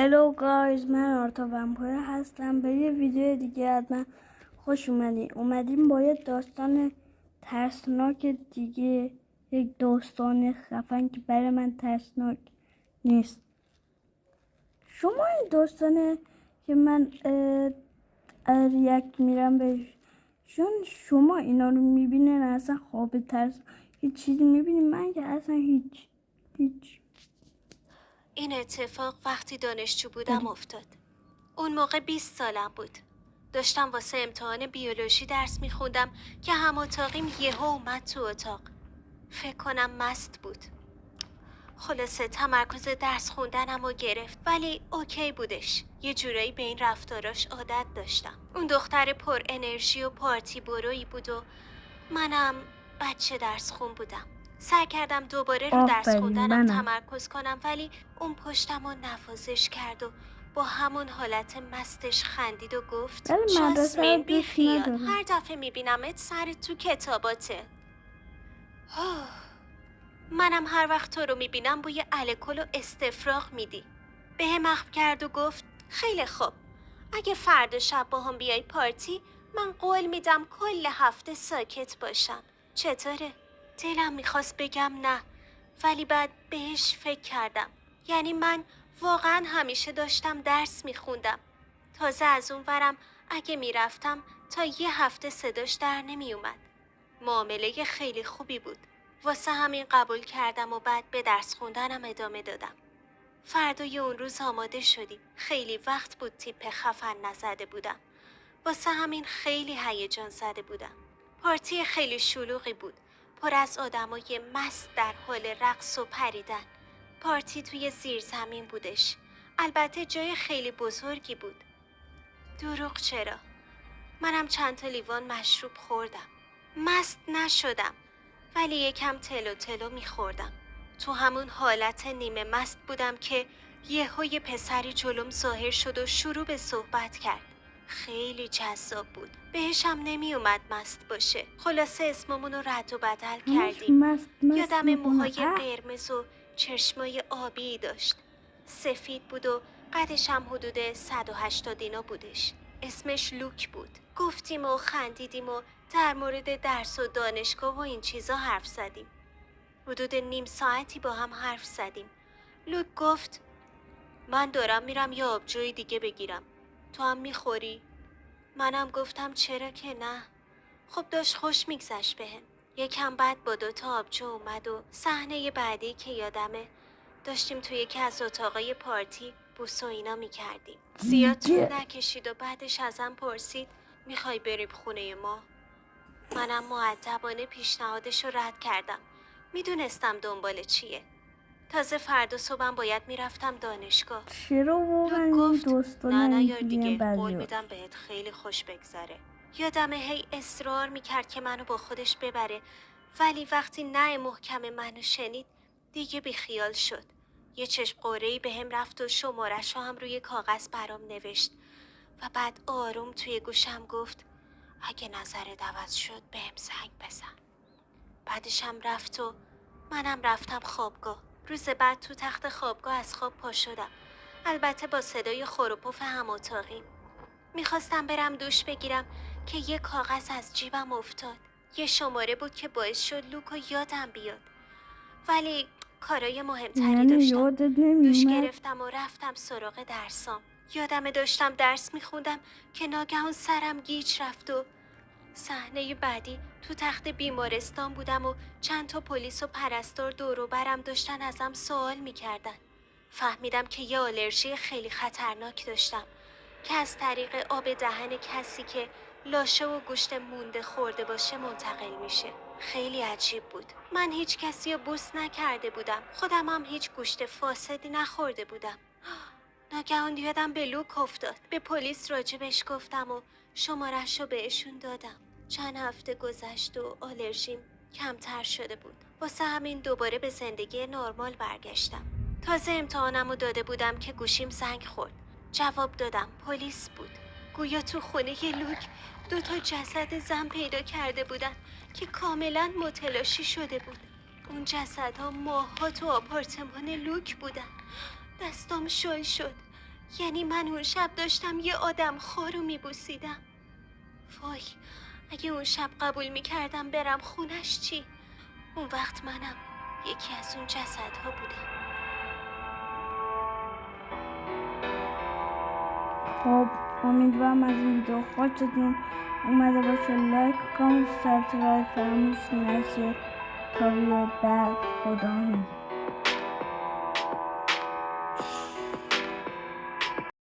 هلو گایز، من آرتا ومپایر هستم. به یه ویدیو دیگه از من خوش اومدیم با یه داستان ترسناک دیگه، یک داستان خفن که برای من ترسناک نیست. شما این داستانه که من ریاکت میرم بهش، چون شما اینا رو میبینین اصلا خواب ترس یه چیزی میبینین، من که اصلا هیچ. این اتفاق وقتی دانشجو بودم افتاد. اون موقع 20 سالم بود. داشتم واسه امتحان بیولوژی درس میخوندم که هم اتاقیم یهو اومد تو اتاق. فکر کنم مست بود. خلاصه تمرکز درس خوندنم رو گرفت، ولی اوکی بودش. یه جورایی به این رفتاراش عادت داشتم. اون دختر پر انرژی و پارتی برویی بود و منم بچه درس خون بودم. سعی کردم دوباره رو درس خوندنم تمرکز کنم، ولی اون پشتم رو نوازش کرد و با همون حالت مستش خندید و گفت جاسمین بی خیال، هر دفعه میبینمت سرت تو کتاباته. منم هر وقت تو رو میبینم بوی الکل و استفراغ میدی. به هم اخم کرد و گفت خیلی خوب، اگه فردا شب با هم بیای پارتی من قول میدم کل هفته ساکت باشم. چطوره؟ دلم میخواست بگم نه، ولی بعد بهش فکر کردم. یعنی من واقعا همیشه داشتم درس میخوندم. تازه از اون ورم اگه میرفتم تا یه هفته صداش در نمیومد. معامله خیلی خوبی بود. واسه همین قبول کردم و بعد به درس خوندنم ادامه دادم. فردای اون روز آماده شدیم. خیلی وقت بود تیپ خفن نزده بودم. واسه همین خیلی هیجان زده بودم. پارتی خیلی شلوغی بود. پر از آدمای مست در حال رقص و پریدن. پارتی توی زیرزمین بودش. البته جای خیلی بزرگی بود. دروغ چرا؟ منم چند تا لیوان مشروب خوردم. مست نشدم، ولی یکم تلو تلو میخوردم. تو همون حالت نیمه مست بودم که یه پسری جلوم ظاهر شد و شروع به صحبت کرد. خیلی جذاب بود. بهشم نمی اومد مست باشه. خلاصه اسممون رو رد و بدل کردیم. یادم موهای قرمز و چشمای آبی داشت. سفید بود و قدش هم حدود 180 اینا بودش. اسمش لوک بود. گفتیم و خندیدیم و در مورد درس و دانشگاه و این چیزا حرف زدیم. حدود نیم ساعتی با هم حرف زدیم. لوک گفت من دارم میرم یه آبجوی دیگه بگیرم. تو هم میخوری؟ منم گفتم چرا که نه. خب داشت خوش میگذشت بهم. یکم بعد با 2 تا آبجو اومد و صحنه بعدی که یادمه داشتیم توی یکی از اتاقای پارتی بوس و اینا میکردیم. زیاد طول نکشید و بعدش ازم پرسید میخوای بریم خونه ما؟ منم مؤدبانه پیشنهادش رو رد کردم. میدونستم دنبال چیه. تازه فردا صبحم باید میرفتم دانشگاه. چرا واقعا گفت نه یار دیگه، قول میدم بهت خیلی خوش بگذره. یادمه هی اصرار میکرد که منو با خودش ببره، ولی وقتی نه محکم منو شنید دیگه بیخیال شد. یه چشم قره‌ای به هم رفت و شمارش هم روی کاغذ برام نوشت و بعد آروم توی گوشم گفت اگه نظرت عوض شد بهم زنگ بزن. بعدش هم رفت و منم رفتم خوابگاه. روز بعد تو تخت خوابگاه از خواب پا شدم. البته با صدای خور و پف هم اتاقیم. میخواستم برم دوش بگیرم که یه کاغذ از جیبم افتاد. یه شماره بود که باعث شد لوکو یادم بیاد. ولی کارای مهمتری داشتم. دوش گرفتم و رفتم سراغ درسام. یادمه داشتم درس میخوندم که ناگهان سرم گیج رفت و صحنه بعدی تو تخت بیمارستان بودم و چند تا پلیس و پرستار دور و برم داشتن ازم سوال میکردن. فهمیدم که یه آلرژی خیلی خطرناک داشتم که از طریق آب دهن کسی که لاشه و گوشت مونده خورده باشه منتقل میشه. خیلی عجیب بود. من هیچ کسی رو بوس نکرده بودم. خودم هم هیچ گوشت فاسدی نخورده بودم. ناگهان یادم به لوک افتاد. به پلیس راجبش گفتم و شمارش رو بهشون دادم. چند هفته گذشت و آلرژیم کمتر شده بود. واسه همین دوباره به زندگی نرمال برگشتم. تازه امتحانم رو داده بودم که گوشیم زنگ خورد. جواب دادم. پلیس بود. گویا تو خونه لوک 2 تا جسد زن پیدا کرده بودن که کاملا متلاشی شده بود. اون جسدها ماه‌ها تو آپارتمان لوک بودن. دستام شل شد. یعنی من اون شب داشتم یه آدم خور رو میبوسیدم. وای، اگه اون شب قبول میکردم برم خونش چی؟ اون وقت منم یکی از اون جسدها بودم. خب امیدوارم از این ویدیو خوشتون اومده باشه. لایک و کامنت سابسکرایب فراموش نشه. تا ویدیو بعد، خدا نگهدار.